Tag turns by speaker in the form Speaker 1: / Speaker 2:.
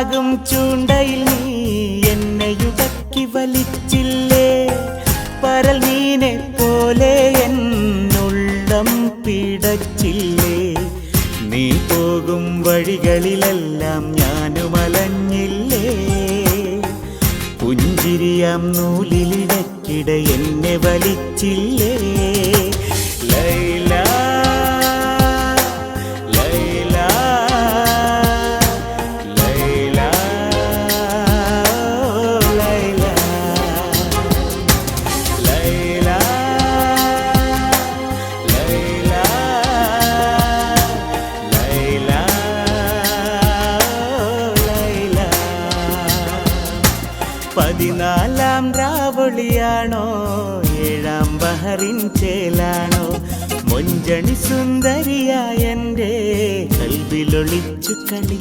Speaker 1: കനലാകും ചൂണ്ടയിൽ നീ എന്നെയുടക്കി വലിച്ചില്ലേ പരൽ നീനെ പോലെ എന്നുള്ളം പിടച്ചില്ലേ നീ പോകും വഴികളിലെല്ലാം ഞാനും അലഞ്ഞില്ലേ പുഞ്ചിരിയാം നൂലിലിടക്കിട എന്നെ വലിച്ചില്ലേ ലൈല ലൈല ലൈല ലൈല ലൈല ലൈല ലൈല ലൈല 14 രാവൊളിയാണോ 7 ബഹറിൻ ചേലാണോ മൊഞ്ചണി സുന്ദരിയായ എൻ്റെ കൽവിലൊളിച്ചു കളി